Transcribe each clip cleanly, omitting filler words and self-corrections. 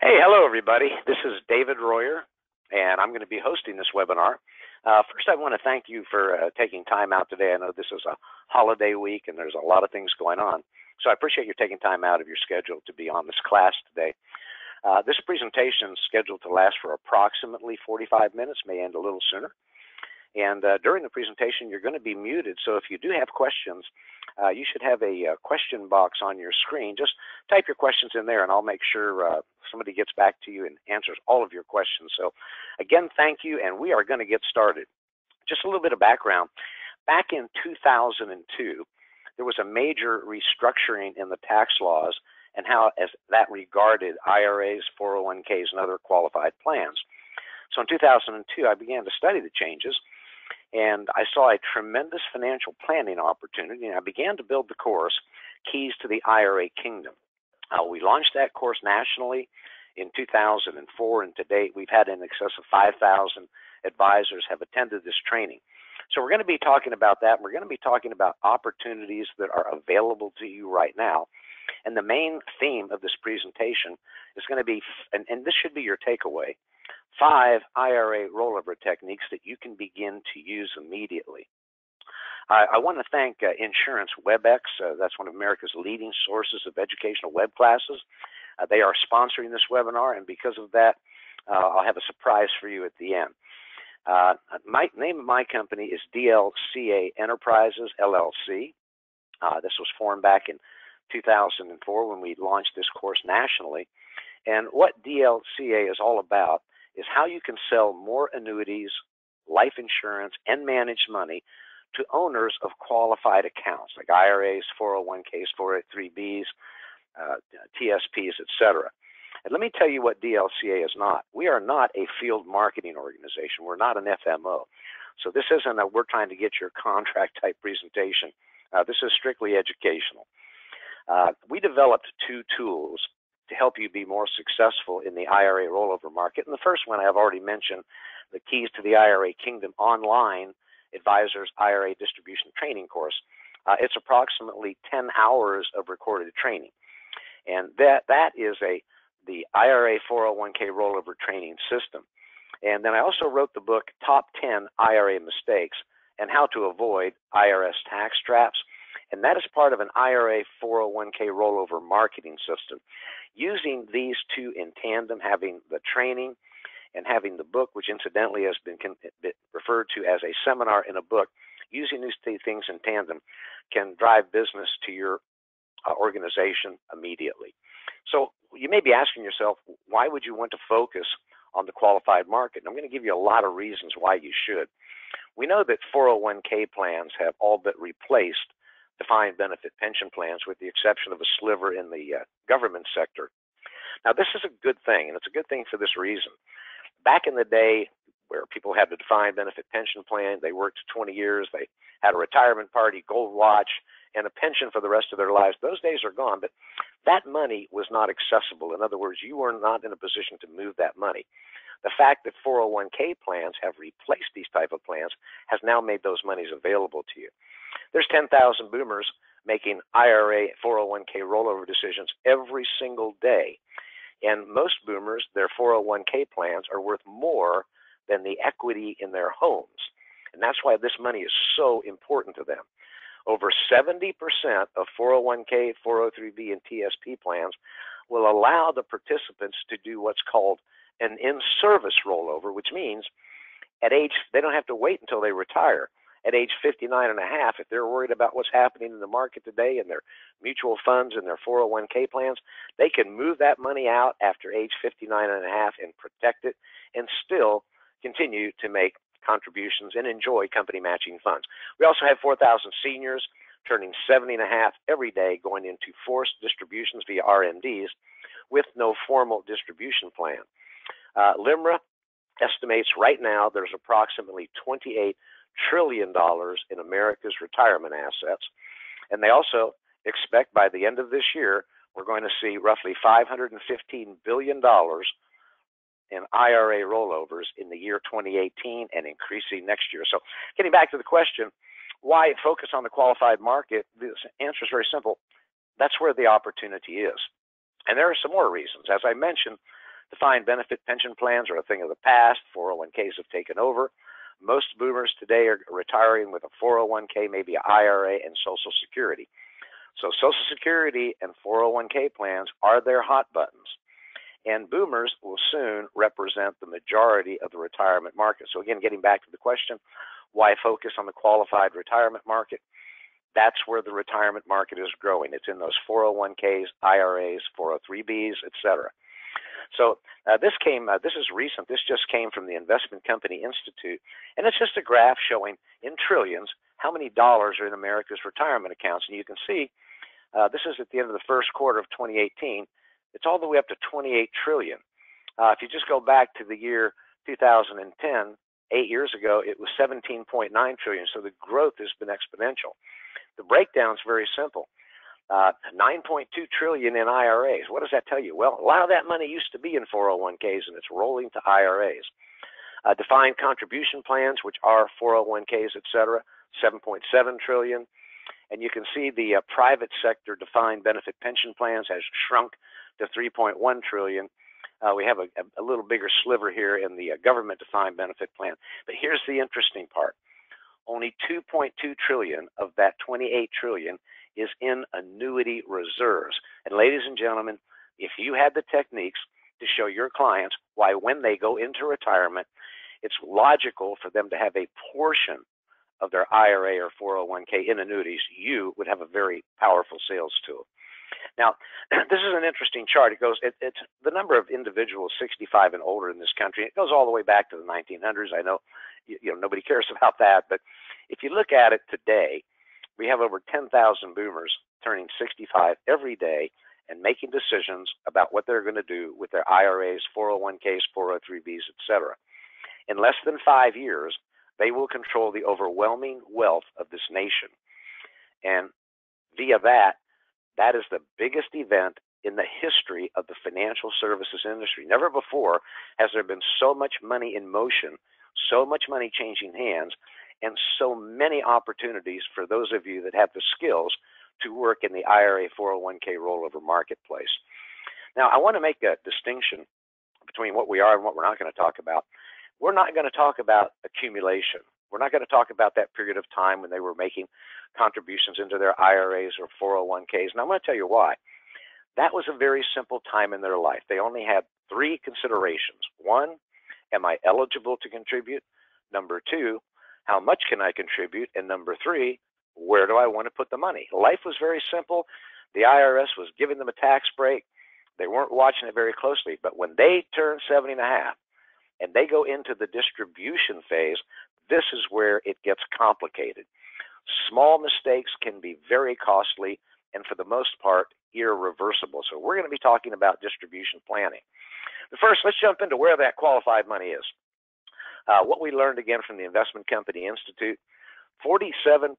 Hey, hello everybody. This is David Royer, and I'm going to be hosting this webinar. First, I want to thank you for taking time out today. I know this is a holiday week and there's a lot of things going on, so I appreciate you taking time out of your schedule to be on this class today. This presentation is scheduled to last for approximately 45 minutes, may end a little sooner. And during the presentation, you're going to be muted, so if you do have questions, you should have a question box on your screen. Just type your questions in there, and I'll make sure somebody gets back to you and answers all of your questions. So again, thank you, and we are going to get started. Just a little bit of background. Back in 2002, there was a major restructuring in the tax laws and how as that regarded IRAs, 401ks, and other qualified plans. So in 2002, I began to study the changes, and I saw a tremendous financial planning opportunity, and I began to build the course, Keys to the IRA Kingdom. We launched that course nationally in 2004, and to date, we've had in excess of 5,000 advisors have attended this training. So we're going to be talking about that. We're going to be talking about opportunities that are available to you right now. And the main theme of this presentation is going to be, and this should be your takeaway, 5 IRA rollover techniques that you can begin to use immediately. I want to thank Insurance WebEx. That's one of America's leading sources of educational web classes. They are sponsoring this webinar, and because of that, I'll have a surprise for you at the end. My name of my company is DLCA Enterprises, LLC. This was formed back in 2004 when we launched this course nationally. And what DLCA is all about is how you can sell more annuities, life insurance, and managed money to owners of qualified accounts like IRAs, 401ks, 403bs, TSPs, etc. And let me tell you what DLCA is not. We are not a field marketing organization. We're not an FMO. So this isn't a we're trying to get your contract type presentation. This is strictly educational. We developed 2 tools to help you be more successful in the IRA rollover market. And the first one I've already mentioned, the Keys to the IRA Kingdom online advisors IRA distribution training course. It's approximately 10 hours of recorded training. And that is the IRA 401k rollover training system. And then I also wrote the book, Top 10 IRA Mistakes and How to Avoid IRS Tax Traps. And that is part of an IRA 401k rollover marketing system. Using these 2 in tandem, having the training and having the book, which incidentally has been referred to as a seminar in a book, using these 2 things in tandem can drive business to your organization immediately. So you may be asking yourself, why would you want to focus on the qualified market? And I'm going to give you a lot of reasons why you should. We know that 401k plans have all but replaced defined benefit pension plans with the exception of a sliver in the government sector. Now, this is a good thing, and it's a good thing for this reason. Back in the day where people had the defined benefit pension plan, they worked 20 years, they had a retirement party, gold watch, and a pension for the rest of their lives. Those days are gone, but that money was not accessible. In other words, you were not in a position to move that money. The fact that 401k plans have replaced these type of plans has now made those monies available to you. There's 10,000 boomers making IRA 401k rollover decisions every single day. And most boomers, their 401k plans are worth more than the equity in their homes. And that's why this money is so important to them. Over 70% of 401k, 403b, and TSP plans will allow the participants to do what's called an in-service rollover, which means they don't have to wait until they retire. At age 59 and a half, if they're worried about what's happening in the market today and their mutual funds and their 401k plans, they can move that money out after age 59 and a half and protect it and still continue to make contributions and enjoy company matching funds. We also have 4,000 seniors turning 70 and a half every day going into forced distributions via RMDs with no formal distribution plan. LIMRA estimates right now there's approximately $28 trillion in America's retirement assets. And they also expect by the end of this year, we're going to see roughly $515 billion in IRA rollovers in the year 2018 and increasing next year. So getting back to the question, why focus on the qualified market? The answer is very simple. That's where the opportunity is. And there are some more reasons. As I mentioned, Defined benefit pension plans are a thing of the past. 401ks have taken over. Most boomers today are retiring with a 401k, maybe an IRA, and Social Security. So Social Security and 401k plans are their hot buttons. And boomers will soon represent the majority of the retirement market. So again, getting back to the question, why focus on the qualified retirement market? That's where the retirement market is growing. It's in those 401ks, IRAs, 403bs, etc. So this is recent. This just came from the Investment Company Institute, and it's just a graph showing in trillions how many dollars are in America's retirement accounts. And you can see this is at the end of the first quarter of 2018. It's all the way up to 28 trillion. If you just go back to the year 2010, 8 years ago, it was 17.9 trillion. So the growth has been exponential. The breakdown is very simple. 9.2 trillion in IRAs. What does that tell you? Well, a lot of that money used to be in 401ks, and it's rolling to IRAs. Defined contribution plans, which are 401ks, etc., 7.7 trillion. And you can see the private sector defined benefit pension plans has shrunk to 3.1 trillion. We have a little bigger sliver here in the government defined benefit plan. But here's the interesting part. Only 2.2 trillion of that 28 trillion is in annuity reserves. And ladies and gentlemen, if you had the techniques to show your clients why when they go into retirement, it's logical for them to have a portion of their IRA or 401k in annuities, you would have a very powerful sales tool. Now, this is an interesting chart. It's the number of individuals 65 and older in this country. It goes all the way back to the 1900s. I know, nobody cares about that, but if you look at it today, we have over 10,000 boomers turning 65 every day and making decisions about what they're going to do with their IRAs, 401ks, 403bs, etc. In less than 5 years, they will control the overwhelming wealth of this nation. And via that is the biggest event in the history of the financial services industry. Never before has there been so much money in motion, so much money changing hands, and so many opportunities for those of you that have the skills to work in the IRA 401k rollover marketplace. Now, I want to make a distinction between what we are and what we're not going to talk about. We're not going to talk about accumulation. We're not going to talk about that period of time when they were making contributions into their IRAs or 401ks. And I'm going to tell you why. That was a very simple time in their life. They only had three considerations. One, am I eligible to contribute? Number two, how much can I contribute? And number three, where do I want to put the money? Life was very simple. The IRS was giving them a tax break. They weren't watching it very closely. But when they turn 70 and a half and they go into the distribution phase, this is where it gets complicated. Small mistakes can be very costly and for the most part irreversible. So we're going to be talking about distribution planning. But first, let's jump into where that qualified money is. What we learned again from the Investment Company Institute, 47%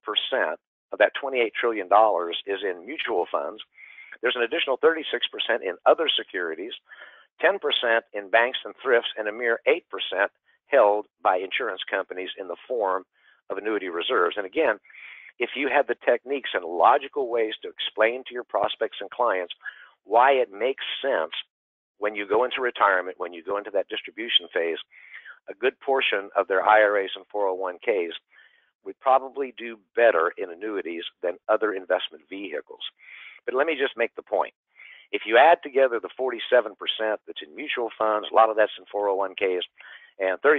of that $28 trillion is in mutual funds. There's an additional 36% in other securities, 10% in banks and thrifts, and a mere 8% held by insurance companies in the form of annuity reserves. And again, if you have the techniques and logical ways to explain to your prospects and clients why it makes sense when you go into retirement, when you go into that distribution phase, a good portion of their IRAs and 401ks would probably do better in annuities than other investment vehicles. But let me just make the point. If you add together the 47% that's in mutual funds, a lot of that's in 401ks, and 36%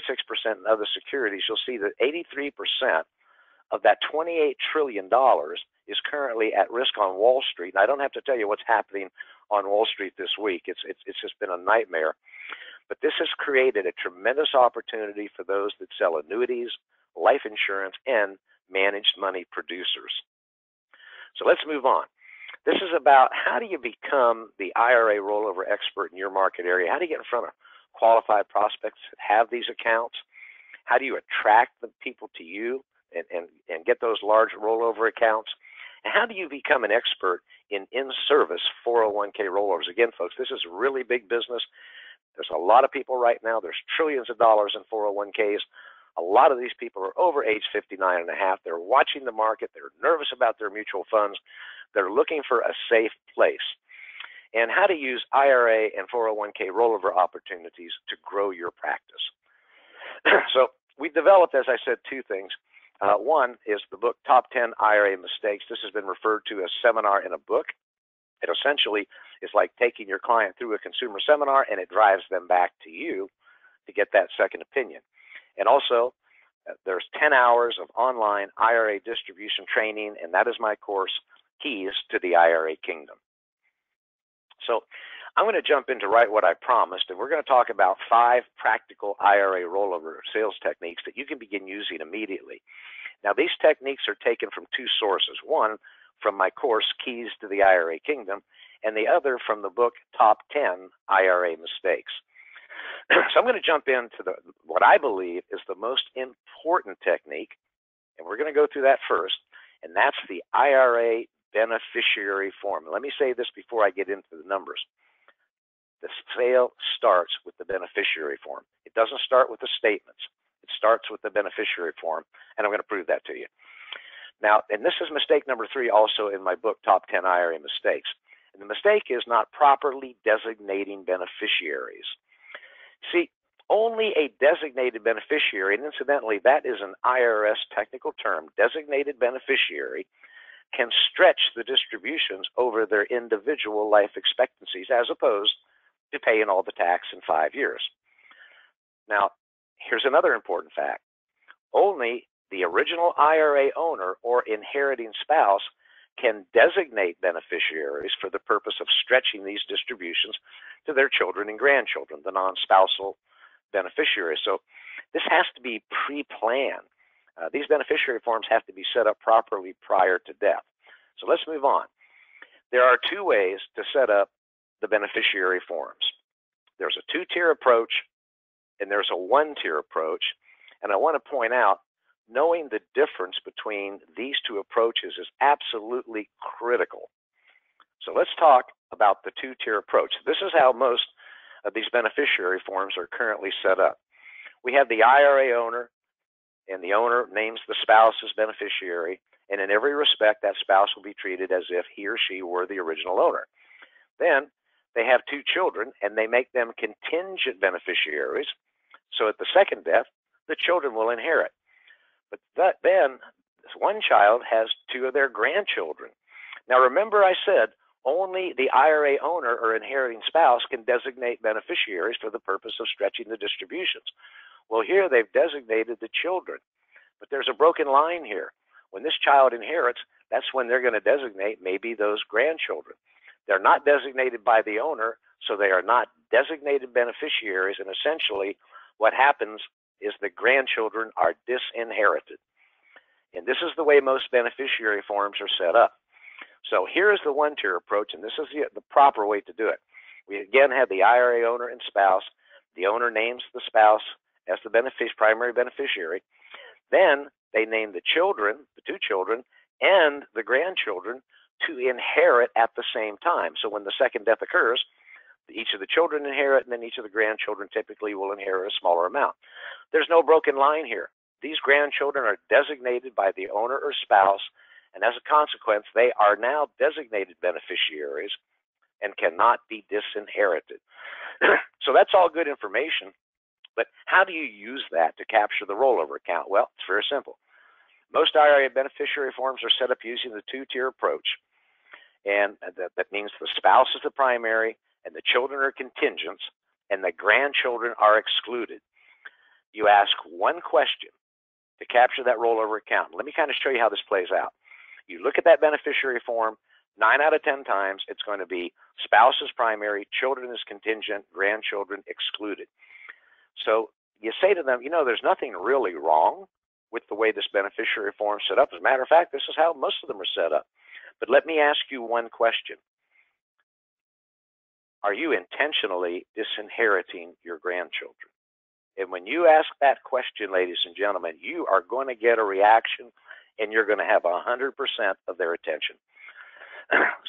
in other securities, you'll see that 83% of that $28 trillion is currently at risk on Wall Street. And I don't have to tell you what's happening on Wall Street this week. It's just been a nightmare. But this has created a tremendous opportunity for those that sell annuities, life insurance, and managed money producers. So let's move on. This is about how do you become the IRA rollover expert in your market area? How do you get in front of qualified prospects that have these accounts? How do you attract the people to you and get those large rollover accounts? And how do you become an expert in service 401k rollovers? Again, folks, this is really big business. There's a lot of people right now. There's trillions of dollars in 401ks. A lot of these people are over age 59 and a half. They're watching the market. They're nervous about their mutual funds. They're looking for a safe place. and how to use IRA and 401k rollover opportunities to grow your practice. So we developed, as I said, two things. One is the book, Top 10 IRA Mistakes. This has been referred to as seminar in a book. It essentially is like taking your client through a consumer seminar, and it drives them back to you to get that second opinion. And also, there's 10 hours of online IRA distribution training, and that is my course, Keys to the IRA Kingdom. So I'm going to jump into right what I promised, and we're going to talk about 5 practical IRA rollover sales techniques that you can begin using immediately. Now, these techniques are taken from 2 sources. One, from my course, Keys to the IRA Kingdom, and the other from the book, Top 10 IRA Mistakes. So I'm going to jump into what I believe is the most important technique, and we're going to go through that first, and that's the IRA beneficiary form. Let me say this before I get into the numbers. The sale starts with the beneficiary form. It doesn't start with the statements. It starts with the beneficiary form, and I'm going to prove that to you. Now, and this is mistake number 3 also in my book, Top 10 IRA Mistakes. And the mistake is not properly designating beneficiaries. See, only a designated beneficiary, and incidentally, that is an IRS technical term, designated beneficiary, can stretch the distributions over their individual life expectancies as opposed to paying all the tax in 5 years. Now, here's another important fact. Only the original IRA owner or inheriting spouse can designate beneficiaries for the purpose of stretching these distributions to their children and grandchildren, the non-spousal beneficiaries. So this has to be pre-planned. These beneficiary forms have to be set up properly prior to death. So let's move on. There are 2 ways to set up the beneficiary forms. There's a 2-tier approach and there's a 1-tier approach. And I want to point out, knowing the difference between these 2 approaches is absolutely critical. So let's talk about the 2-tier approach. This is how most of these beneficiary forms are currently set up. We have the IRA owner, and the owner names the spouse as beneficiary, and in every respect, that spouse will be treated as if he or she were the original owner. Then they have 2 children, and they make them contingent beneficiaries. So at the second death, the children will inherit. But then one child has 2 of their grandchildren. Now remember I said only the IRA owner or inheriting spouse can designate beneficiaries for the purpose of stretching the distributions. Well, here they've designated the children, but there's a broken line here. When this child inherits, that's when they're going to designate maybe those grandchildren. They're not designated by the owner, so they are not designated beneficiaries, and essentially what happens is the grandchildren are disinherited. And this is the way most beneficiary forms are set up. So here's the 1-tier approach, and this is the proper way to do it. We again have the IRA owner and spouse. The owner names the spouse as the primary beneficiary. Then they name the children, the 2 children, and the grandchildren to inherit at the same time. So when the second death occurs, each of the children inherit, and then each of the grandchildren typically will inherit a smaller amount. There's no broken line here. These grandchildren are designated by the owner or spouse, and as a consequence, they are now designated beneficiaries and cannot be disinherited. So that's all good information, but how do you use that to capture the rollover account? Well, it's very simple. Most IRA beneficiary forms are set up using the 2-tier approach, and that means the spouse is the primary, and the children are contingents, and the grandchildren are excluded. You ask one question to capture that rollover account. Let me kind of show you how this plays out. You look at that beneficiary form, 9 out of 10 times, it's going to be spouse is primary, children is contingent, grandchildren excluded. So you say to them, you know, there's nothing really wrong with the way this beneficiary form is set up. As a matter of fact, this is how most of them are set up. But let me ask you one question. Are you intentionally disinheriting your grandchildren? And when you ask that question, ladies and gentlemen, you are going to get a reaction, and you're going to have 100% of their attention.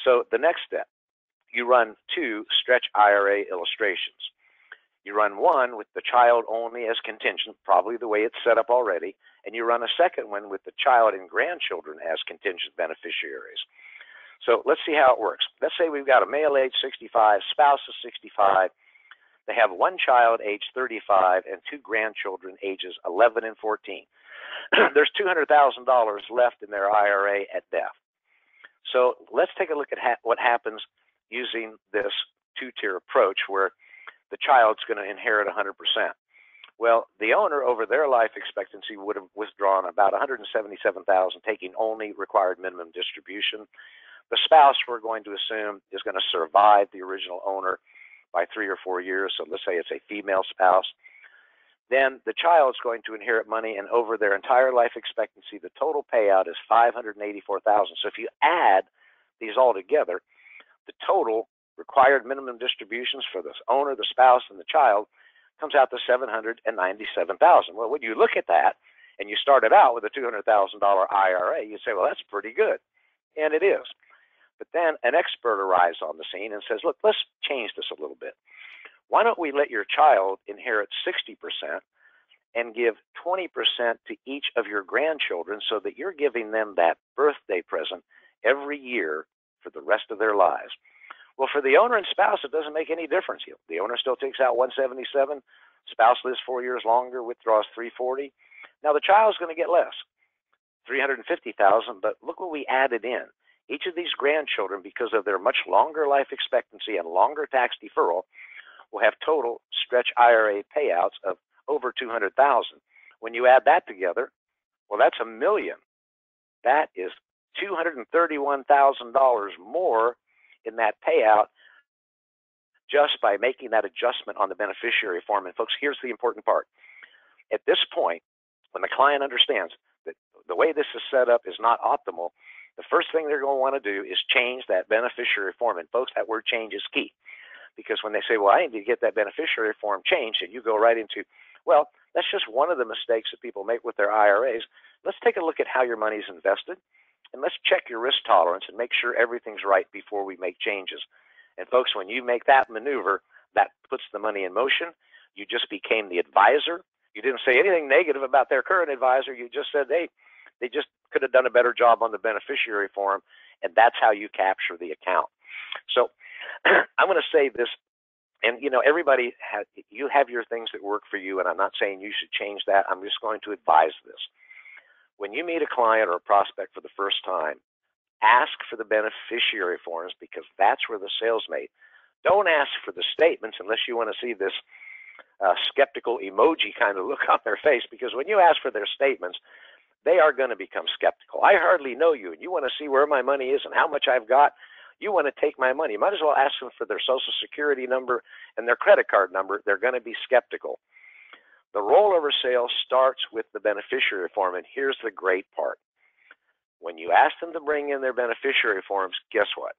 So the next step, you run 2 stretch IRA illustrations. You run one with the child only as contingent, probably the way it's set up already, and you run a second one with the child and grandchildren as contingent beneficiaries. So let's see how it works. Let's say we've got a male age 65, spouse is 65. They have one child age 35 and two grandchildren ages 11 and 14. There's $200,000 left in their IRA at death. So let's take a look at what happens using this two-tier approach where the child's going to inherit 100%. Well, the owner over their life expectancy would have withdrawn about $177,000, taking only required minimum distribution. The spouse, we're going to assume, is going to survive the original owner by 3 or 4 years. So let's say it's a female spouse. Then the child's going to inherit money, and over their entire life expectancy, the total payout is $584,000. So if you add these all together, the total required minimum distributions for the owner, the spouse, and the child comes out to $797,000. Well, when you look at that and you started out with a $200,000 IRA, you say, well, that's pretty good. And it is. But then an expert arrives on the scene and says, look, let's change this a little bit. Why don't we let your child inherit 60% and give 20% to each of your grandchildren so that you're giving them that birthday present every year for the rest of their lives? Well, for the owner and spouse, it doesn't make any difference. The owner still takes out $177. Spouse lives 4 years longer, withdraws $340. Now the child's going to get less, $350,000. But look what we added in. Each of these grandchildren, because of their much longer life expectancy and longer tax deferral, will have total stretch IRA payouts of over $200,000. When you add that together, well, that's $1 million. That is $231,000 more in that payout just by making that adjustment on the beneficiary form. And folks, here's the important part. At this point, when the client understands that the way this is set up is not optimal, the first thing they're going to want to do is change that beneficiary form. And folks, that word change is key. Because when they say, well, I need to get that beneficiary form changed, and you go right into, well, that's just one of the mistakes that people make with their IRAs. Let's take a look at how your money's invested, and let's check your risk tolerance and make sure everything's right before we make changes. And folks, when you make that maneuver, that puts the money in motion. You just became the advisor. You didn't say anything negative about their current advisor. You just said, hey, they just could have done a better job on the beneficiary form, and that's how you capture the account. So I'm going to say this, and everybody you have your things that work for you, and I'm not saying you should change that. I'm just going to advise this. When you meet a client or a prospect for the first time, ask for the beneficiary forms, because that's where the sale's made. Don't ask for the statements unless you want to see this skeptical emoji kind of look on their face, because when you ask for their statements, they are going to become skeptical. I hardly know you, and you want to see where my money is and how much I've got. You want to take my money. You might as well ask them for their Social Security number and their credit card number. They're going to be skeptical. The rollover sale starts with the beneficiary form, and here's the great part. When you ask them to bring in their beneficiary forms, guess what?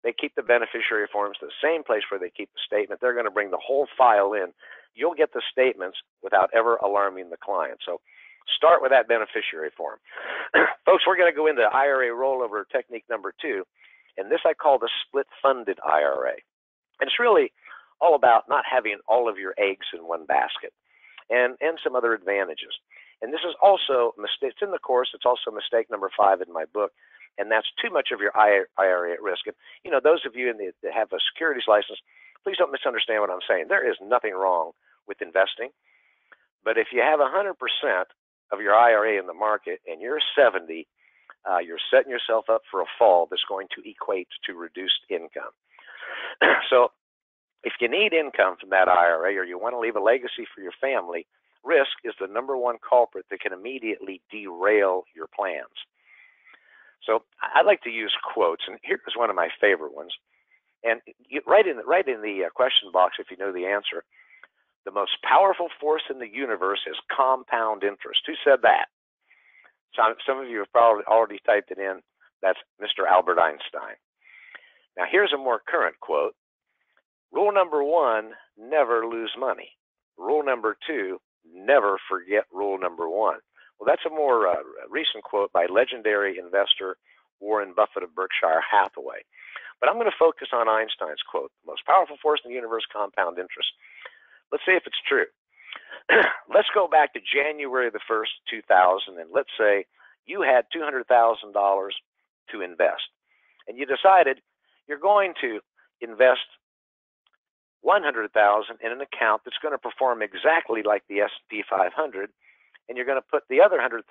They keep the beneficiary forms the same place where they keep the statement. They're going to bring the whole file in. You'll get the statements without ever alarming the client. So start with that beneficiary form. Folks, we're going to go into IRA rollover technique number 2. And this I call the split-funded IRA. And it's really all about not having all of your eggs in one basket and some other advantages. And this is also, it's in the course, it's also mistake number 5 in my book, and that's too much of your IRA at risk. And, those of you that have a securities license, please don't misunderstand what I'm saying. There is nothing wrong with investing. But if you have 100% of your IRA in the market and you're 70, you're setting yourself up for a fall that's going to equate to reduced income. So if you need income from that IRA or you want to leave a legacy for your family, risk is the number one culprit that can immediately derail your plans. So I like to use quotes, and here's one of my favorite ones. And write in the question box if you know the answer. The most powerful force in the universe is compound interest. Who said that? Some of you have probably already typed it in. That's Mr. Albert Einstein. Now, here's a more current quote. Rule number 1, never lose money. Rule number 2, never forget rule number 1. Well, that's a more recent quote by legendary investor Warren Buffett of Berkshire Hathaway. But I'm going to focus on Einstein's quote, the most powerful force in the universe, compound interest. Let's see if it's true. Let's go back to January the 1st, 2000, and let's say you had $200,000 to invest. and you decided you're going to invest $100,000 in an account that's going to perform exactly like the S&P 500, and you're going to put the other $100,000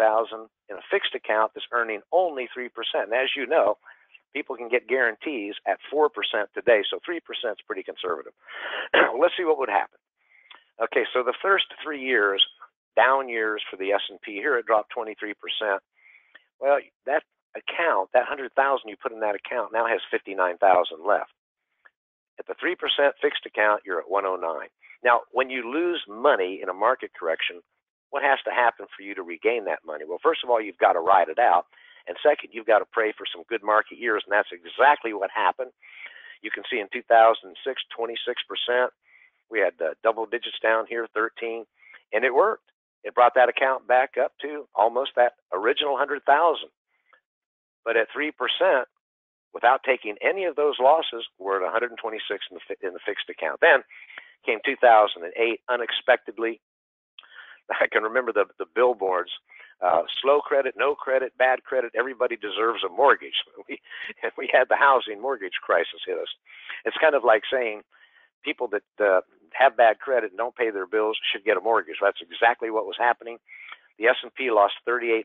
in a fixed account that's earning only 3%. And as you know, people can get guarantees at 4% today, so 3% is pretty conservative. Let's see what would happen. Okay, so the first 3 years, down years for the S&P, here it dropped 23%. Well, that account, that 100,000 you put in that account now has 59,000 left. At the 3% fixed account, you're at 109. Now, when you lose money in a market correction, what has to happen for you to regain that money? Well, first of all, you've got to ride it out. And second, you've got to pray for some good market years, and that's exactly what happened. You can see in 2006, 26%. We had double digits down here, 13, and it worked. It brought that account back up to almost that original 100,000. But at 3%, without taking any of those losses, we're at 126 in the fixed account. Then came 2008, unexpectedly. I can remember the billboards, slow credit, no credit, bad credit, everybody deserves a mortgage. We had the housing mortgage crisis hit us. It's kind of like saying people that have bad credit and don't pay their bills should get a mortgage. That's exactly what was happening. The S&P lost 38%.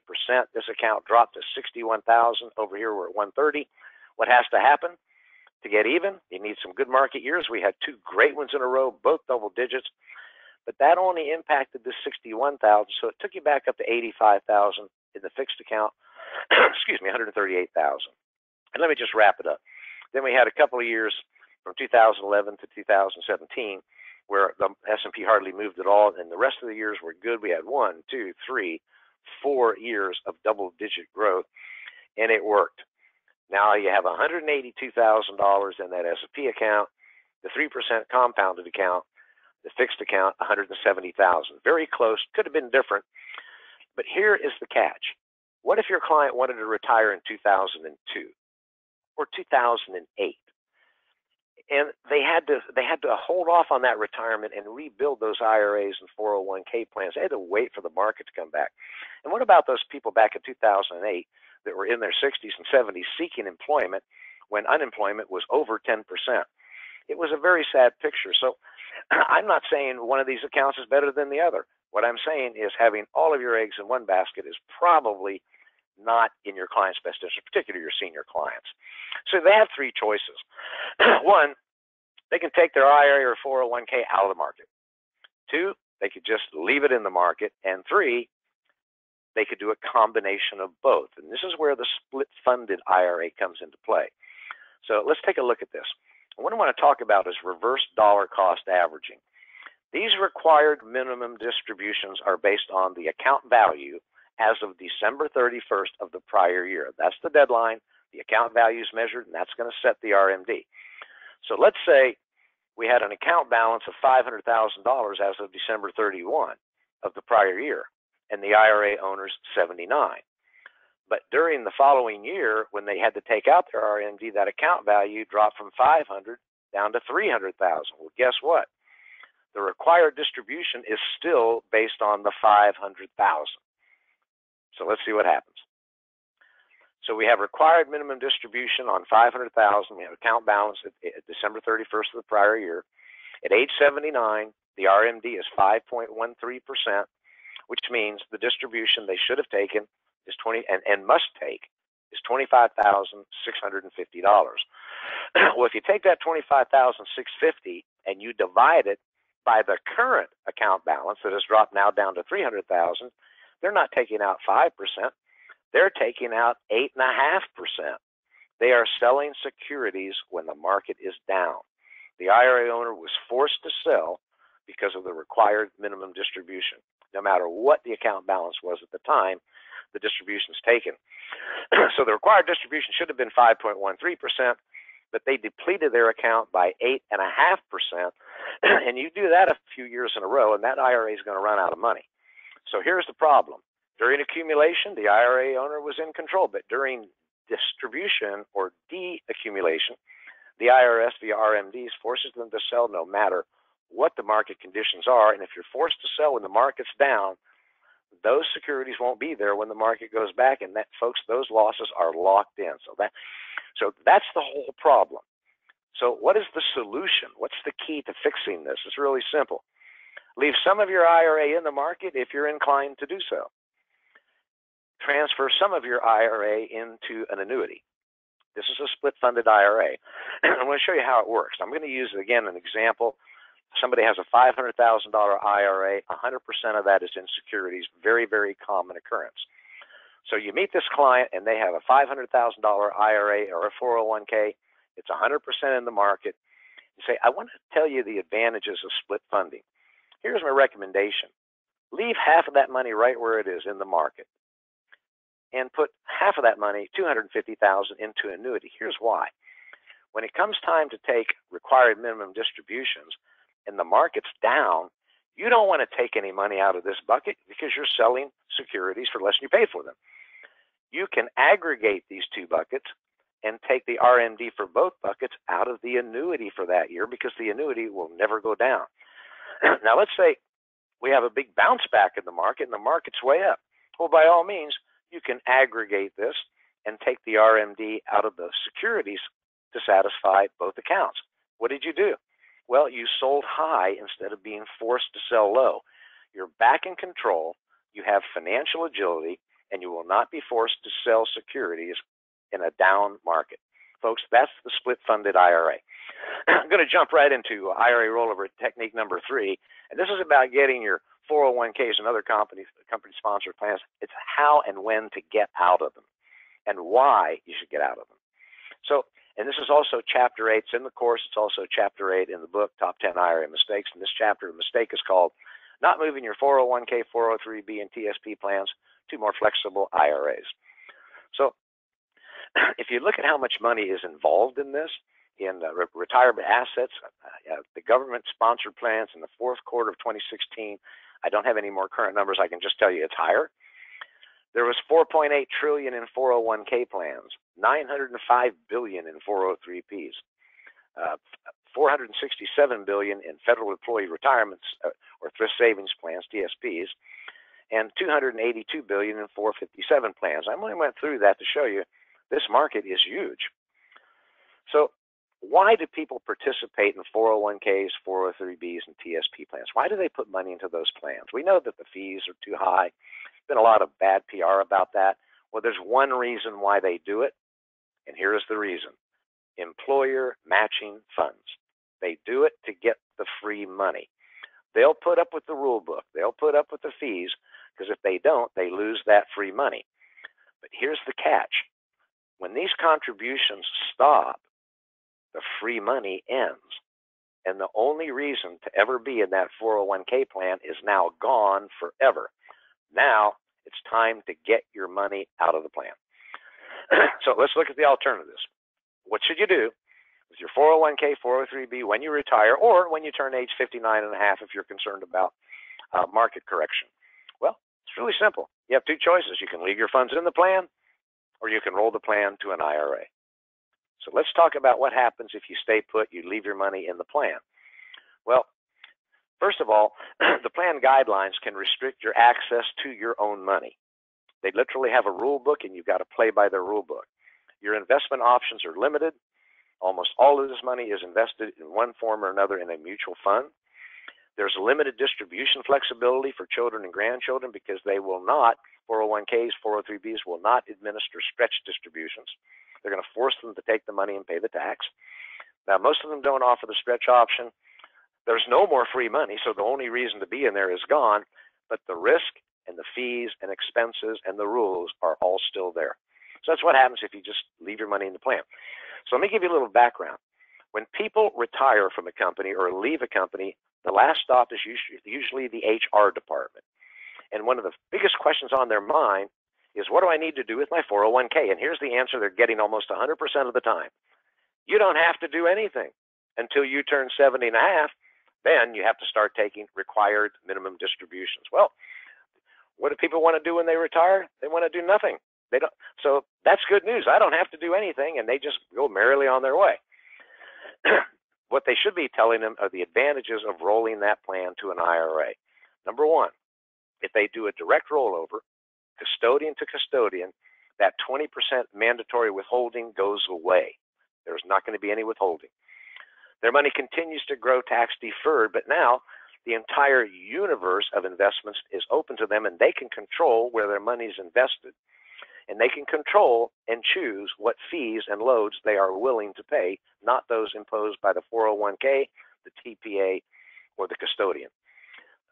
This account dropped to 61,000. Over here, we're at 130. What has to happen to get even? You need some good market years. We had 2 great ones in a row, both double digits. But that only impacted the 61,000, so it took you back up to 85,000 in the fixed account. Excuse me, 138,000. And let me just wrap it up. Then we had a couple of years from 2011 to 2017 where the S&P hardly moved at all, and the rest of the years were good. We had 1, 2, 3, 4 years of double-digit growth, and it worked. Now you have $182,000 in that S&P account, the 3% compounded account, the fixed account, $170,000. Very close. Could have been different. But here is the catch. What if your client wanted to retire in 2002 or 2008? And they had to hold off on that retirement and rebuild those IRAs and 401k plans. They had to wait for the market to come back. And what about those people back in 2008 that were in their 60s and 70s seeking employment when unemployment was over 10%? It was a very sad picture. So I'm not saying one of these accounts is better than the other. What I'm saying is having all of your eggs in one basket is probably not in your client's best interest, particularly your senior clients. So they have 3 choices. 1, they can take their IRA or 401k out of the market. 2, they could just leave it in the market. And 3, they could do a combination of both. And this is where the split-funded IRA comes into play. So let's take a look at this. What I want to talk about is reverse dollar cost averaging. These required minimum distributions are based on the account value as of December 31st of the prior year. That's the deadline. The account value is measured, and that's going to set the RMD. So let's say we had an account balance of $500,000 as of December 31 of the prior year, and the IRA owner's 79. But during the following year, when they had to take out their RMD, that account value dropped from 500 down to 300,000. Well, guess what? The required distribution is still based on the 500,000. So let's see what happens. So we have required minimum distribution on 500,000. We have account balance at December 31st of the prior year. At age 79, the RMD is 5.13%, which means the distribution they should have taken is and must take is $25,650. Well, if you take that $25,650 and you divide it by the current account balance that has dropped now down to $300,000, they're not taking out 5%. They're taking out 8.5%. They are selling securities when the market is down. The IRA owner was forced to sell because of the required minimum distribution. No matter what the account balance was at the time, the distribution's taken. So the required distribution should have been 5.13%, but they depleted their account by 8.5%. And you do that a few years in a row, and that IRA is going to run out of money. So here's the problem. During accumulation, the IRA owner was in control, but during distribution or de-accumulation, the IRS via RMDs forces them to sell no matter what the market conditions are. And if you're forced to sell when the market's down, those securities won't be there when the market goes back, and that, folks, those losses are locked in. So that's the whole problem. So what is the solution? What's the key to fixing this? It's really simple. Leave some of your IRA in the market if you're inclined to do so. Transfer some of your IRA into an annuity. This is a split-funded IRA. I'm going to show you how it works. I'm going to use, again, an example. Somebody has a $500,000 IRA. 100% of that is in securities. Very, very common occurrence. So you meet this client, and they have a $500,000 IRA or a 401k. It's 100% in the market. You say, I want to tell you the advantages of split funding. Here's my recommendation. Leave half of that money right where it is in the market, and put half of that money, $250,000, into annuity. Here's why. When it comes time to take required minimum distributions and the market's down, you don't want to take any money out of this bucket because you're selling securities for less than you paid for them. You can aggregate these two buckets and take the RMD for both buckets out of the annuity for that year, because the annuity will never go down. Now, let's say we have a big bounce back in the market and the market's way up. Well, by all means, you can aggregate this and take the RMD out of the securities to satisfy both accounts. What did you do? Well, you sold high instead of being forced to sell low. You're back in control, you have financial agility, and you will not be forced to sell securities in a down market. Folks, that's the split-funded IRA. I'm going to jump right into IRA rollover technique number 3, and this is about getting your 401ks and other company-sponsored plans. It's how and when to get out of them and why you should get out of them. So, and this is also Chapter 8. It's in the course. It's also Chapter 8 in the book, Top 10 IRA Mistakes. And this chapter, the mistake is called Not Moving Your 401k, 403b, and TSP plans to More Flexible IRAs. So, if you look at how much money is involved in this, in retirement assets, the government-sponsored plans in the fourth quarter of 2016, I don't have any more current numbers. I can just tell you it's higher. There was $4.8 trillion in 401k plans, $905 billion in 403bs, $467 billion in federal employee retirements or thrift savings plans, TSPs, and $282 billion in 457 plans. I only went through that to show you this market is huge. So why do people participate in 401ks, 403bs, and TSP plans? Why do they put money into those plans? We know that the fees are too high. There's been a lot of bad PR about that. Well, there's one reason why they do it, and here is the reason. Employer matching funds. They do it to get the free money. They'll put up with the rule book. They'll put up with the fees, because if they don't, they lose that free money. But here's the catch. When these contributions stop, the free money ends. And the only reason to ever be in that 401k plan is now gone forever. Now it's time to get your money out of the plan. So let's look at the alternatives. What should you do with your 401k, 403b when you retire, or when you turn age 59 and a half if you're concerned about market correction? Well, it's really simple. You have two choices. You can leave your funds in the plan, or you can roll the plan to an IRA. So let's talk about what happens if you stay put, you leave your money in the plan. Well, first of all, the plan guidelines can restrict your access to your own money. They literally have a rule book, and you've got to play by their rule book. Your investment options are limited. Almost all of this money is invested in one form or another in a mutual fund. There's limited distribution flexibility for children and grandchildren, because they will not, 401ks, 403bs will not administer stretch distributions. They're going to force them to take the money and pay the tax. Now, most of them don't offer the stretch option. There's no more free money, so the only reason to be in there is gone, but the risk and the fees and expenses and the rules are all still there. So that's what happens if you just leave your money in the plan. So let me give you a little background. When people retire from a company or leave a company, the last stop is usually the HR department. And one of the biggest questions on their mind is, what do I need to do with my 401k? And here's the answer they're getting almost 100% of the time. You don't have to do anything until you turn 70 and a half. Then you have to start taking required minimum distributions. Well, what do people want to do when they retire? They want to do nothing. They don't. So that's good news. I don't have to do anything, and they just go merrily on their way. What they should be telling them are the advantages of rolling that plan to an IRA. Number one, if they do a direct rollover, custodian to custodian, that 20% mandatory withholding goes away. There's not going to be any withholding. Their money continues to grow tax deferred, but now the entire universe of investments is open to them, and they can control where their money is invested. And they can control and choose what fees and loads they are willing to pay, not those imposed by the 401k, the TPA, or the custodian.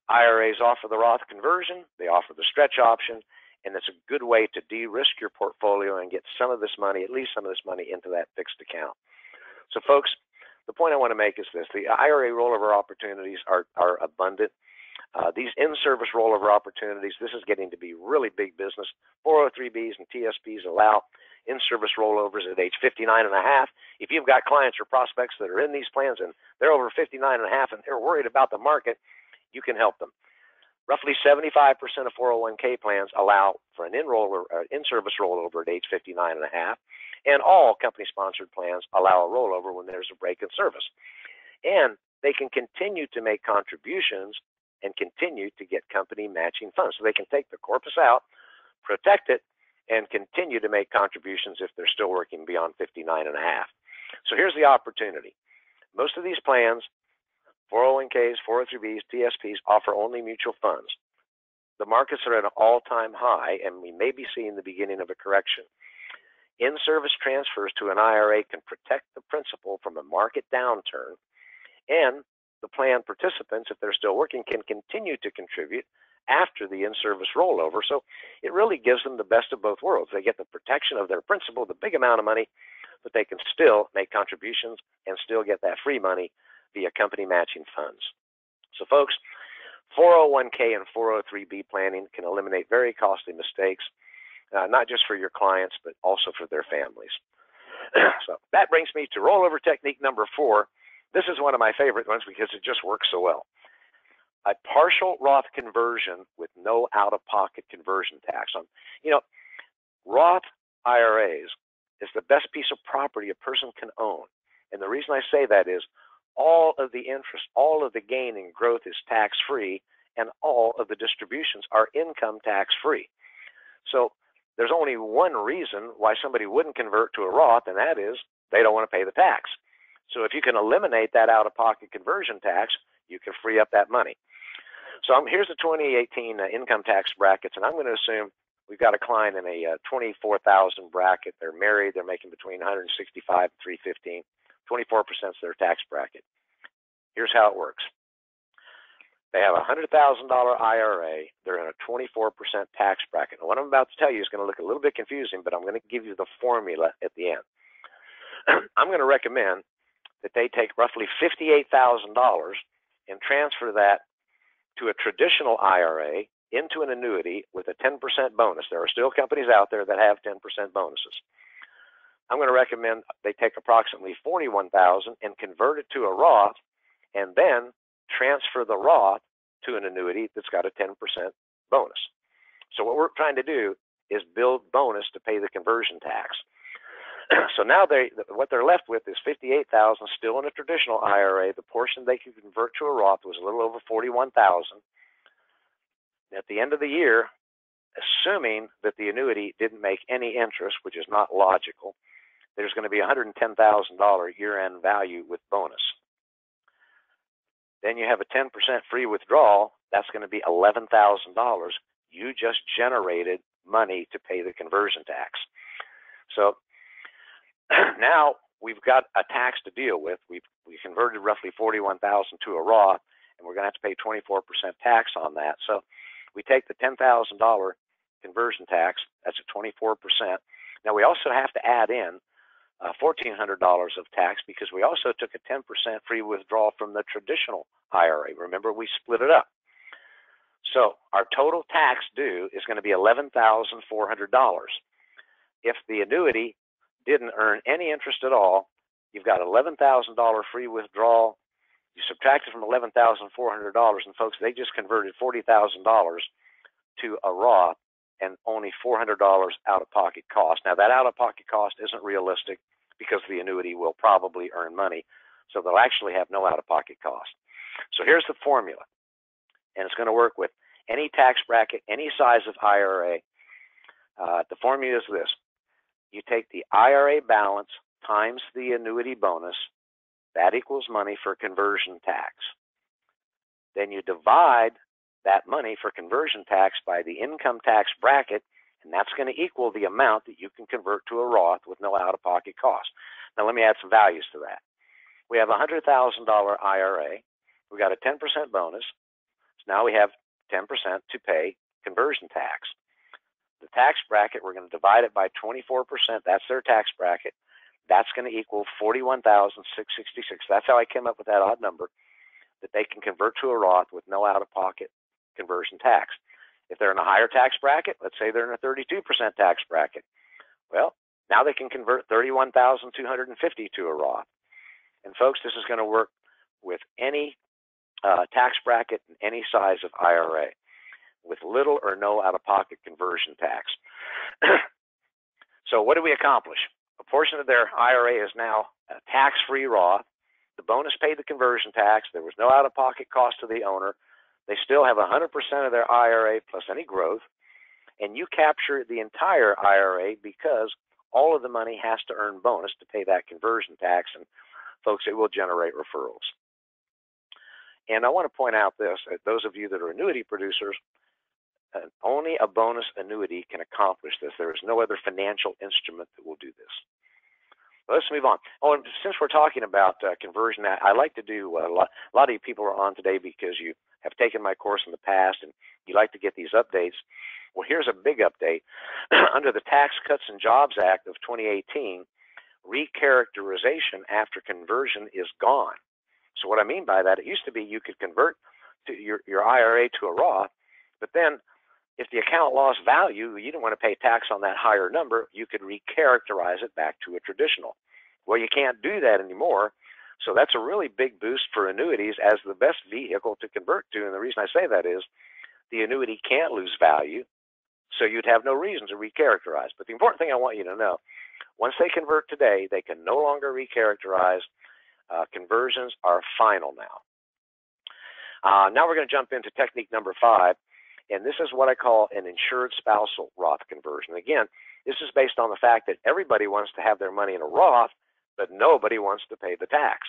IRAs offer the Roth conversion, they offer the stretch option, and it's a good way to de-risk your portfolio and get some of this money, at least some of this money, into that fixed account. So folks, the point I want to make is this: the IRA rollover opportunities are abundant. These in-service rollover opportunities, this is getting to be really big business. 403Bs and TSPs allow in-service rollovers at age 59 and a half. If you've got clients or prospects that are in these plans and they're over 59 and a half and they're worried about the market, you can help them. Roughly 75% of 401k plans allow for an in-service rollover at age 59 and a half, and all company-sponsored plans allow a rollover when there's a break in service. And they can continue to make contributions and continue to get company matching funds. So they can take the corpus out, protect it, and continue to make contributions if they're still working beyond 59 and a half. So here's the opportunity. Most of these plans, 401ks, 403Bs, TSPs, offer only mutual funds. The markets are at an all-time high, and we may be seeing the beginning of a correction. In-service transfers to an IRA can protect the principal from a market downturn, and the plan participants, if they're still working, can continue to contribute after the in-service rollover. So it really gives them the best of both worlds. They get the protection of their principal, the big amount of money, but they can still make contributions and still get that free money via company matching funds. So folks, 401k and 403b planning can eliminate very costly mistakes, not just for your clients, but also for their families. So that brings me to rollover technique number 4. This is one of my favorite ones because it just works so well. A partial Roth conversion with no out-of-pocket conversion tax. Roth IRAs is the best piece of property a person can own. And the reason I say that is all of the interest, all of the gain and growth is tax-free, and all of the distributions are income tax-free. So there's only one reason why somebody wouldn't convert to a Roth, and that is they don't want to pay the tax. So if you can eliminate that out-of-pocket conversion tax, you can free up that money. So here's the 2018 income tax brackets, and I'm going to assume we've got a client in a 24,000 bracket. They're married. They're making between 165 and 315. 24% is their tax bracket. Here's how it works. They have a $100,000 IRA. They're in a 24% tax bracket. Now, what I'm about to tell you is going to look a little bit confusing, but I'm going to give you the formula at the end. I'm going to recommend that they take roughly $58,000 and transfer that to a traditional IRA into an annuity with a 10% bonus. There are still companies out there that have 10% bonuses. I'm going to recommend they take approximately $41,000 and convert it to a Roth, and then transfer the Roth to an annuity that's got a 10% bonus. So what we're trying to do is build bonus to pay the conversion tax. So now what they're left with is $58,000 still in a traditional IRA. The portion they could convert to a Roth was a little over $41,000. At the end of the year, assuming that the annuity didn't make any interest, which is not logical, there's going to be a $110,000 year-end value with bonus. Then you have a 10% free withdrawal. That's going to be $11,000. You just generated money to pay the conversion tax. So now we've got a tax to deal with. We converted roughly $41,000 to a Roth, and we're going to have to pay 24% tax on that. So we take the $10,000 conversion tax. That's at 24%. Now we also have to add in $1,400 of tax because we also took a 10% free withdrawal from the traditional IRA. Remember, we split it up. So our total tax due is going to be $11,400. If the annuity didn't earn any interest at all, you've got $11,000 free withdrawal. You subtract it from $11,400, and folks, they just converted $40,000 to a Roth and only $400 out-of-pocket cost. Now, that out-of-pocket cost isn't realistic because the annuity will probably earn money, so they'll actually have no out-of-pocket cost. So here's the formula, and it's going to work with any tax bracket, any size of IRA. The formula is this. You take the IRA balance times the annuity bonus. That equals money for conversion tax. Then you divide that money for conversion tax by the income tax bracket, and that's going to equal the amount that you can convert to a Roth with no out-of-pocket cost. Now, let me add some values to that. We have a $100,000 IRA. We got a 10% bonus. So now we have 10% to pay conversion tax. The tax bracket, we're going to divide it by 24%. That's their tax bracket. That's going to equal $41,666. That's how I came up with that odd number that they can convert to a Roth with no out-of-pocket conversion tax. If they're in a higher tax bracket, let's say they're in a 32% tax bracket, well, now they can convert $31,250 to a Roth. And folks, this is going to work with any tax bracket and any size of IRA with little or no out-of-pocket conversion tax. So what do we accomplish? A portion of their IRA is now a tax-free Roth. The bonus paid the conversion tax. There was no out-of-pocket cost to the owner. They still have 100% of their IRA plus any growth. And you capture the entire IRA because all of the money has to earn bonus to pay that conversion tax. And folks, it will generate referrals. And I want to point out this, those of you that are annuity producers, only a bonus annuity can accomplish this. There is no other financial instrument that will do this. Let's move on. Oh, and since we're talking about conversion, I like to do, a lot of you people are on today because you have taken my course in the past and you like to get these updates. Well, here's a big update. Under the Tax Cuts and Jobs Act of 2018, recharacterization after conversion is gone. So what I mean by that, it used to be you could convert to your IRA to a Roth, but then if the account lost value, you didn't want to pay tax on that higher number, you could recharacterize it back to a traditional. Well, you can't do that anymore. So that's a really big boost for annuities as the best vehicle to convert to. And the reason I say that is the annuity can't lose value, so you'd have no reason to recharacterize. But the important thing I want you to know, once they convert today, they can no longer recharacterize. Conversions are final now. Now we're going to jump into technique number 5. And this is what I call an insured spousal Roth conversion. Again, this is based on the fact that everybody wants to have their money in a Roth, but nobody wants to pay the tax.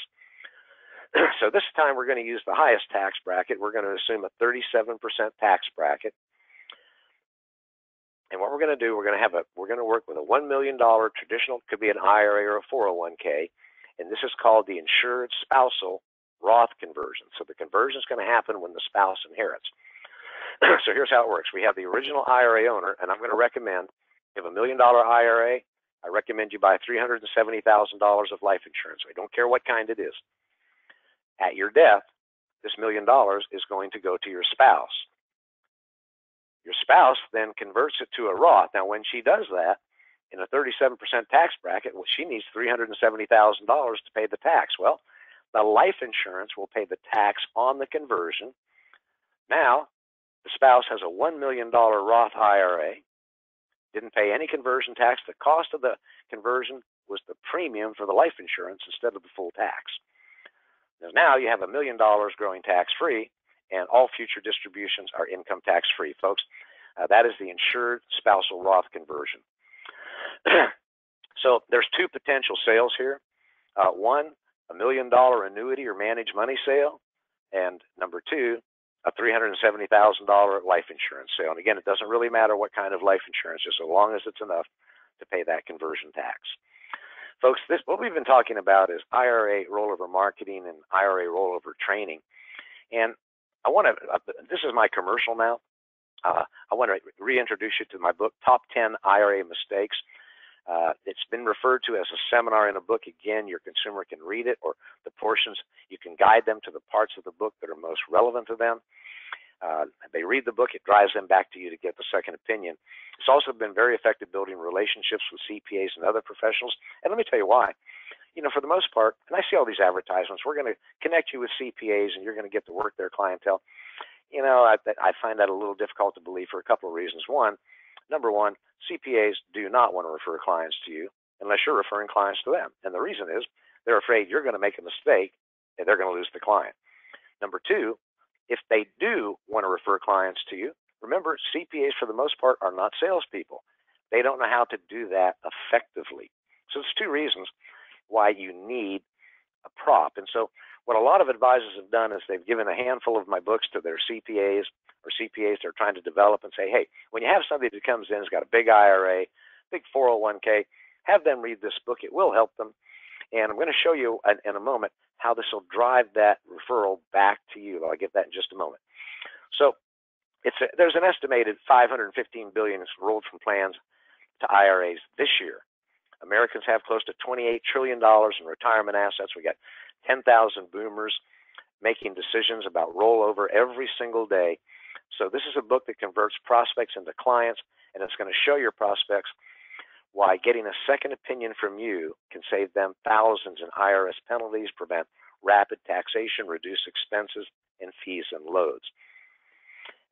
So this time we're going to use the highest tax bracket. We're going to assume a 37% tax bracket. And what we're going to do, we're going to work with a $1 million traditional, could be an IRA or a 401k, and this is called the insured spousal Roth conversion. So the conversion is going to happen when the spouse inherits. So here's how it works. We have the original IRA owner, and I'm going to recommend, you have a $1 million IRA, I recommend you buy $370,000 of life insurance. I don't care what kind it is. At your death, this $1 million is going to go to your spouse. Your spouse then converts it to a Roth. Now, when she does that, in a 37% tax bracket, well, she needs $370,000 to pay the tax. Well, the life insurance will pay the tax on the conversion. Now, the spouse has a $1 million Roth IRA, didn't pay any conversion tax. The cost of the conversion was the premium for the life insurance instead of the full tax. Now you have $1 million growing tax-free, and all future distributions are income tax-free, folks. That is the insured spousal Roth conversion. So there's two potential sales here. One, a $1 million annuity or managed money sale, and number two, a $370,000 life insurance sale. And again, it doesn't really matter what kind of life insurance, just so long as it's enough to pay that conversion tax. Folks, what we've been talking about is IRA rollover marketing and IRA rollover training. And I want to, this is my commercial now. I want to reintroduce you to my book, Top 10 IRA Mistakes. It's been referred to as a seminar in a book. Again, your consumer can read it, or the portions, you can guide them to the parts of the book that are most relevant to them. They read the book, it drives them back to you to get the second opinion. It's also been very effective building relationships with CPAs and other professionals. And let me tell you why. You know, for the most part, and I see all these advertisements, we're going to connect you with CPAs and you're going to get to work their clientele. You know, I find that a little difficult to believe for a couple of reasons. Number one, CPAs do not want to refer clients to you unless you're referring clients to them. And the reason is they're afraid you're going to make a mistake and they're going to lose the client. Number two, If they do want to refer clients to you, remember, CPAs for the most part are not salespeople. They don't know how to do that effectively. So there's two reasons why you need a prop. And so what a lot of advisors have done is they've given a handful of my books to their CPAs or CPAs they're trying to develop and say, hey, when you have somebody that comes in, has got a big IRA, big 401k, have them read this book. It will help them. And I'm going to show you in a moment how this will drive that referral back to you. I'll get that in just a moment. So there's an estimated $515 billion rolled from plans to IRAs this year. Americans have close to $28 trillion in retirement assets. We got 10,000 boomers making decisions about rollover every single day. So this is a book that converts prospects into clients, and it's going to show your prospects why getting a second opinion from you can save them thousands in IRS penalties, prevent rapid taxation, reduce expenses and fees and loads.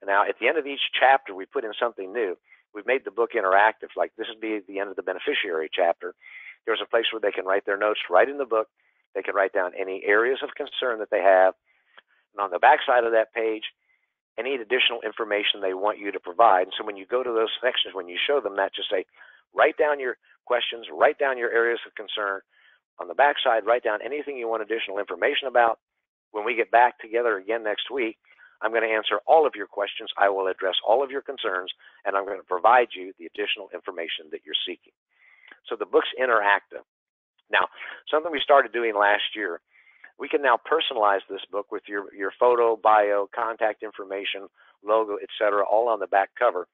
Now, at the end of each chapter, we put in something new. We've made the book interactive. Like this would be the end of the beneficiary chapter. There's a place where they can write their notes right in the book. They can write down any areas of concern that they have. And on the back side of that page, any additional information they want you to provide. And so when you go to those sections, when you show them that, just say, write down your questions, write down your areas of concern. On the back side, write down anything you want additional information about. When we get back together again next week, I'm going to answer all of your questions. I will address all of your concerns, and I'm going to provide you the additional information that you're seeking. So the book's interactive. Now, something we started doing last year, we can now personalize this book with your photo, bio, contact information, logo, etc., all on the back cover.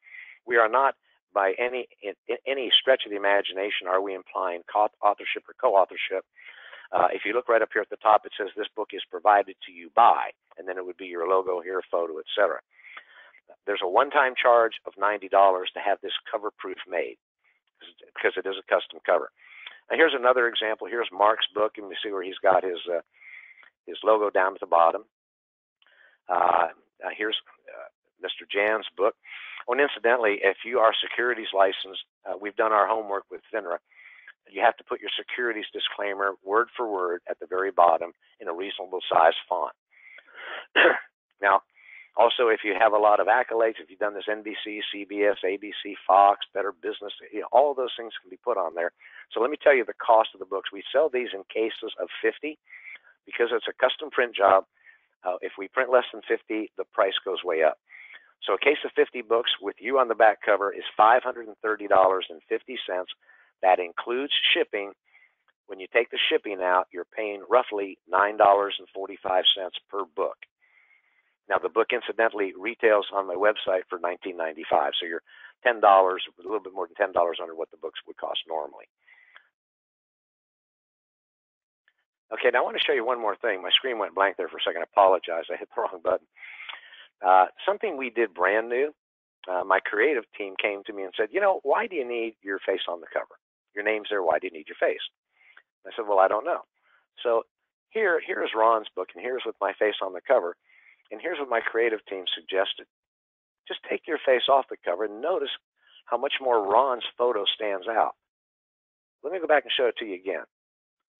We are not, by any stretch of the imagination, are we implying authorship or co-authorship. If you look right up here at the top, it says this book is provided to you by, and then it would be your logo here, photo, etc. There's a one-time charge of $90 to have this cover proof made because it is a custom cover. Now here's another example. Here's Mark's book, and you see where he's got his logo down at the bottom. Here's Mr. Jan's book. Oh, and incidentally, if you are securities licensed, we've done our homework with FINRA. You have to put your securities disclaimer word for word at the very bottom in a reasonable size font. Now, also, if you have a lot of accolades, if you've done this NBC, CBS, ABC, Fox, Better Business, all of those things can be put on there. So let me tell you the cost of the books. We sell these in cases of 50 because it's a custom print job. If we print less than 50, the price goes way up. So a case of 50 books with you on the back cover is $530.50. That includes shipping. When you take the shipping out, you're paying roughly $9.45 per book. Now, the book, incidentally, retails on my website for $19.95. So you're $10, a little bit more than $10 under what the books would cost normally. Okay, now I want to show you one more thing. My screen went blank there for a second. I apologize. I hit the wrong button. Something we did brand new. My creative team came to me and said, why do you need your face on the cover? Your name's there. Why do you need your face? I said, well, I don't know. So here's Ron's book, and here's with my face on the cover. And here's what my creative team suggested. Just take your face off the cover and notice how much more Ron's photo stands out. Let me go back and show it to you again.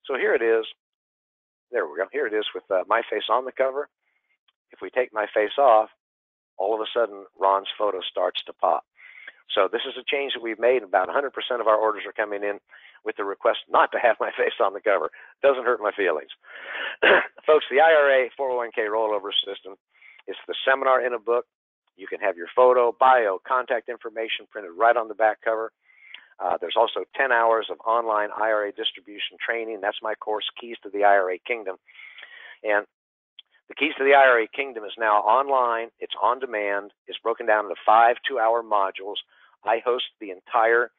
So here it is. There we go. Here it is with my face on the cover. If we take my face off, all of a sudden, Ron's photo starts to pop. So this is a change that we've made. About 100% of our orders are coming in with the request not to have my face on the cover. Doesn't hurt my feelings. Folks, the IRA 401k rollover system is the seminar in a book. You can have your photo, bio, contact information printed right on the back cover. There's also 10 hours of online IRA distribution training. That's my course, Keys to the IRA Kingdom. And the Keys to the IRA Kingdom is now online. It's on demand. It's broken down into 5 two-hour modules. I host the entire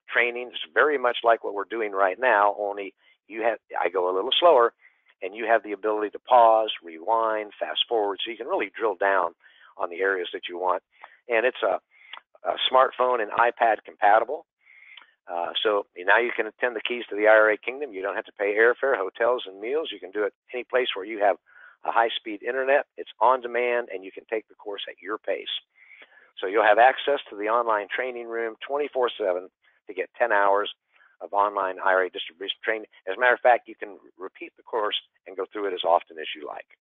training. It's very much like what we're doing right now, only I go a little slower, and you have the ability to pause, rewind, fast forward, so you can really drill down on the areas that you want. And it's a smartphone and iPad compatible. So now you can attend the Keys to the IRA Kingdom. You don't have to pay airfare, hotels, and meals. You can do it any place where you have a high-speed internet. It's on demand, and you can take the course at your pace. So you'll have access to the online training room 24/7 to get 10 hours of online IRA distribution training. As a matter of fact, you can repeat the course and go through it as often as you like.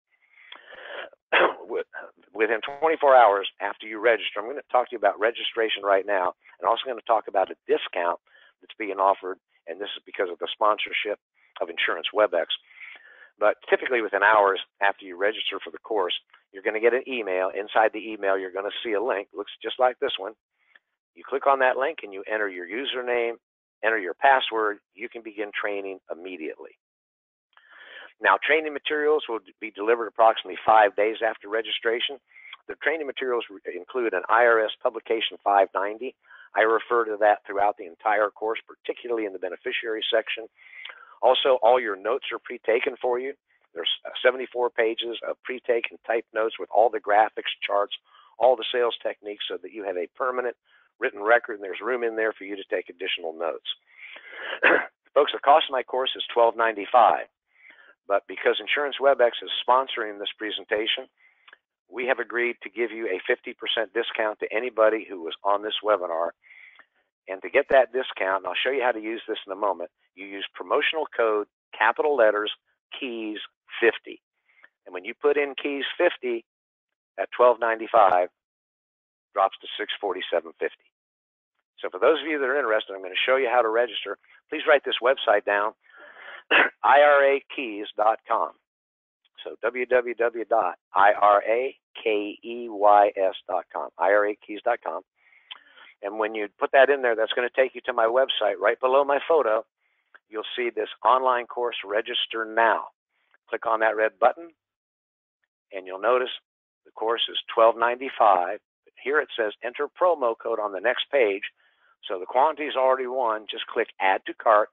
within 24 hours after you register. I'm going to talk to you about registration right now, and also going to talk about a discount that's being offered, and this is because of the sponsorship of Insurance WebEx. But typically within hours after you register for the course, you're going to get an email. Inside the email, you're going to see a link. Looks just like this one. You click on that link and you enter your username, enter your password. You can begin training immediately. Now, training materials will be delivered approximately 5 days after registration. The training materials include an IRS Publication 590. I refer to that throughout the entire course, particularly in the beneficiary section. Also, all your notes are pre-taken for you. There's 74 pages of pre-taken typed notes with all the graphics, charts, all the sales techniques so that you have a permanent written record, and there's room in there for you to take additional notes. Folks, the cost of my course is $12.95, but because Insurance WebEx is sponsoring this presentation, we have agreed to give you a 50% discount to anybody who was on this webinar. And to get that discount, and I'll show you how to use this in a moment, you use promotional code, capital letters, keys 50. And when you put in keys 50 at $12.95, drops to $647.50. So for those of you that are interested, I'm going to show you how to register. Please write this website down, irakeys.com. So www.irakeys.com, irakeys.com. And when you put that in there, that's going to take you to my website. Right below my photo, you'll see this online course, Register Now. Click on that red button, and you'll notice the course is $12.95. Here it says enter promo code on the next page. So the quantity is already won. Just click Add to Cart.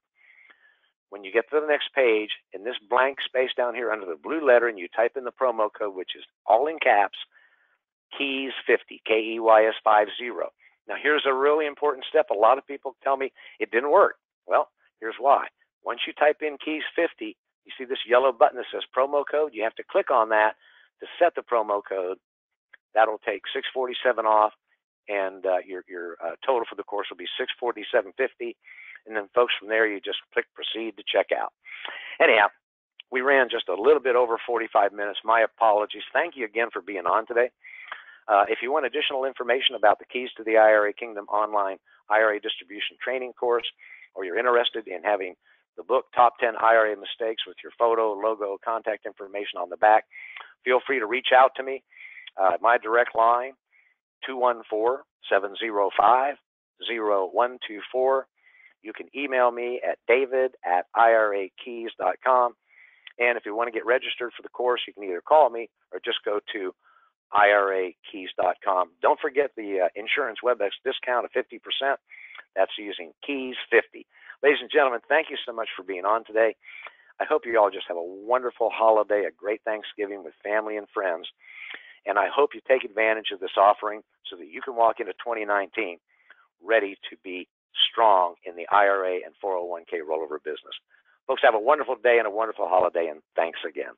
When you get to the next page, in this blank space down here under the blue letter, and you type in the promo code, which is all in caps, Keys 50, Keys 50. Now, here's a really important step. A lot of people tell me it didn't work. Well, here's why. Once you type in Keys 50, you see this yellow button that says promo code. You have to click on that to set the promo code. That'll take $647 off, and your total for the course will be $647.50. And then, folks, from there, you just click Proceed to check out. Anyhow, we ran just a little bit over 45 minutes. My apologies. Thank you again for being on today. If you want additional information about the Keys to the IRA Kingdom online IRA distribution training course, or you're interested in having the book Top 10 IRA Mistakes with your photo, logo, contact information on the back, feel free to reach out to me. My direct line, 214-705-0124. You can email me at david@irakeys.com. And if you want to get registered for the course, you can either call me or just go to irakeys.com. Don't forget the Insurance WebEx discount of 50%. That's using Keys 50. Ladies and gentlemen, thank you so much for being on today. I hope you all just have a wonderful holiday, a great Thanksgiving with family and friends. And I hope you take advantage of this offering so that you can walk into 2019 ready to be strong in the IRA and 401k rollover business. Folks, have a wonderful day and a wonderful holiday, and thanks again.